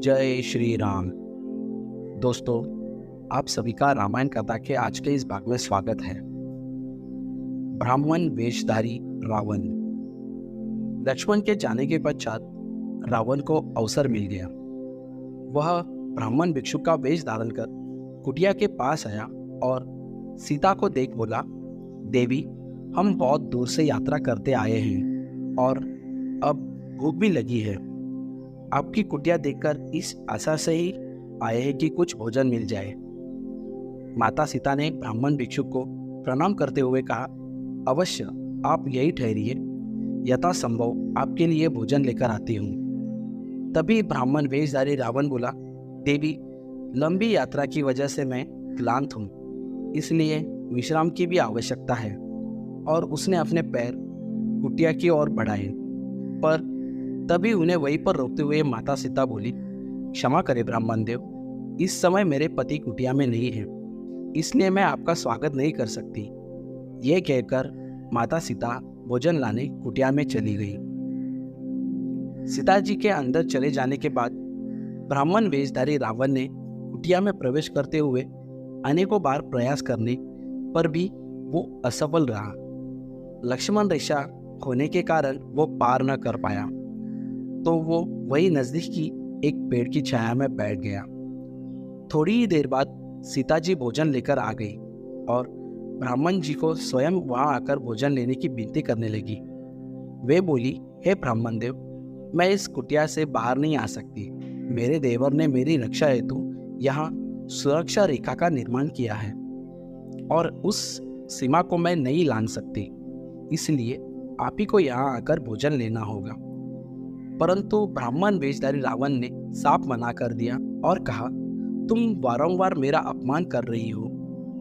जय श्री राम। दोस्तों, आप सभी का रामायण कथा के आज के इस भाग में स्वागत है। ब्राह्मण वेशधारी रावण। लक्ष्मण के जाने के पश्चात रावण को अवसर मिल गया। वह ब्राह्मण भिक्षु का वेश धारण कर कुटिया के पास आया और सीता को देख बोला, देवी, हम बहुत दूर से यात्रा करते आए हैं और अब भूख भी लगी है। आपकी कुटिया देखकर इस आशा से ही आए हैं कि कुछ भोजन मिल जाए। माता सीता ने ब्राह्मण भिक्षु को प्रणाम करते हुए कहा, अवश्य आप यही ठहरिए, यथासंभव आपके लिए भोजन लेकर आती हूँ। तभी ब्राह्मण वेशधारी रावण बोला, देवी, लंबी यात्रा की वजह से मैं क्लांत हूँ, इसलिए विश्राम की भी आवश्यकता है। और उसने अपने पैर कुटिया की ओर बढ़ाए, पर तभी उन्हें वहीं पर रोकते हुए माता सीता बोली, क्षमा करें ब्राह्मण देव, इस समय मेरे पति कुटिया में नहीं है, इसलिए मैं आपका स्वागत नहीं कर सकती। ये कहकर माता सीता भोजन लाने कुटिया में चली गई। सीता जी के अंदर चले जाने के बाद ब्राह्मण वेशधारी रावण ने कुटिया में प्रवेश करते हुए अनेकों बार प्रयास करने पर भी वो असफल रहा। लक्ष्मण रेखा होने के कारण वो पार न कर पाया, तो वो वही नजदीक की एक पेड़ की छाया में बैठ गया। थोड़ी ही देर बाद सीता जी भोजन लेकर आ गई और ब्राह्मण जी को स्वयं वहां आकर भोजन लेने की विनती करने लगी। वे बोली, हे ब्राह्मण देव, मैं इस कुटिया से बाहर नहीं आ सकती। मेरे देवर ने मेरी रक्षा हेतु यहाँ सुरक्षा रेखा का निर्माण किया है और उस सीमा को मैं नहीं लांघ सकती, इसलिए आप ही को यहाँ आकर भोजन लेना होगा। परंतु ब्राह्मण वेशधारी रावण ने साफ मना कर दिया और कहा, तुम वारंवार मेरा अपमान कर रही हो।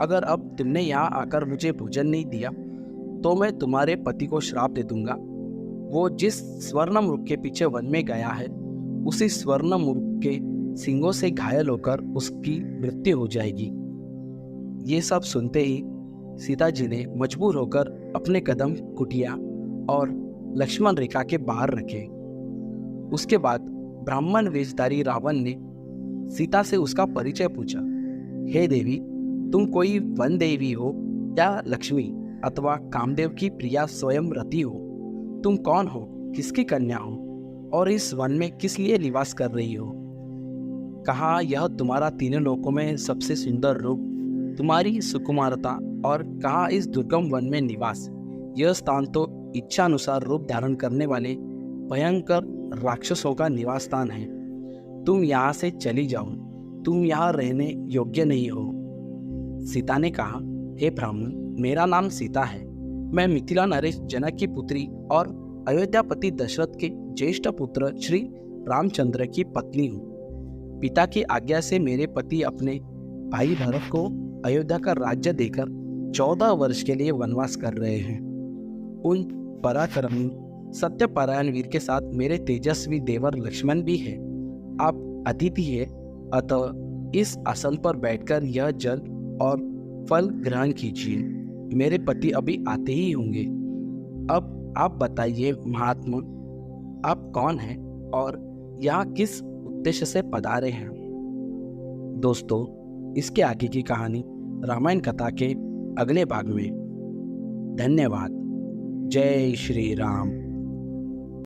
अगर अब तुमने यहाँ आकर मुझे भोजन नहीं दिया तो मैं तुम्हारे पति को श्राप दे दूंगा। वो जिस स्वर्ण मृग के पीछे वन में गया है, उसी स्वर्ण मृग के सींगों से घायल होकर उसकी मृत्यु हो जाएगी। ये सब सुनते ही सीता जी ने मजबूर होकर अपने कदम कुटिया और लक्ष्मण रेखा के बाहर रखे। उसके बाद ब्राह्मण वेशधारी रावण ने सीता से उसका परिचय पूछा, हे देवी, तुम कोई वन देवी हो या लक्ष्मी अथवा कामदेव की प्रिया स्वयं रति हो? तुम कौन हो, किसकी कन्या हो और इस वन में किस लिए निवास कर रही हो? कहाँ यह तुम्हारा तीनों लोकों में सबसे सुंदर रूप, तुम्हारी सुकुमारता, और कहाँ इस दुर्गम वन में निवास? यह स्थान तो इच्छानुसार रूप धारण करने वाले भयंकर राक्षसों का निवास स्थान है। तुम यहाँ से चली जाओ, तुम यहाँ रहने योग्य नहीं हो। सीता ने कहा, हे ब्राह्मण, मेरा नाम सीता है। मैं मिथिला नरेश जनक की पुत्री और अयोध्यापति दशरथ के ज्येष्ठ पुत्र श्री रामचंद्र की पत्नी हूँ। पिता की आज्ञा से मेरे पति अपने भाई भरत को अयोध्या का राज्य देकर 14 वर्ष के लिए वनवास कर रहे हैं। उन पराक्रमी सत्यपरायण वीर के साथ मेरे तेजस्वी देवर लक्ष्मण भी है। आप अतिथि है, अतः इस आसन पर बैठकर यह जल और फल ग्रहण कीजिए। मेरे पति अभी आते ही होंगे। अब आप बताइए महात्मा, आप कौन हैं और यहाँ किस उद्देश्य से पधारे हैं? दोस्तों, इसके आगे की कहानी रामायण कथा के अगले भाग में। धन्यवाद। जय श्री राम।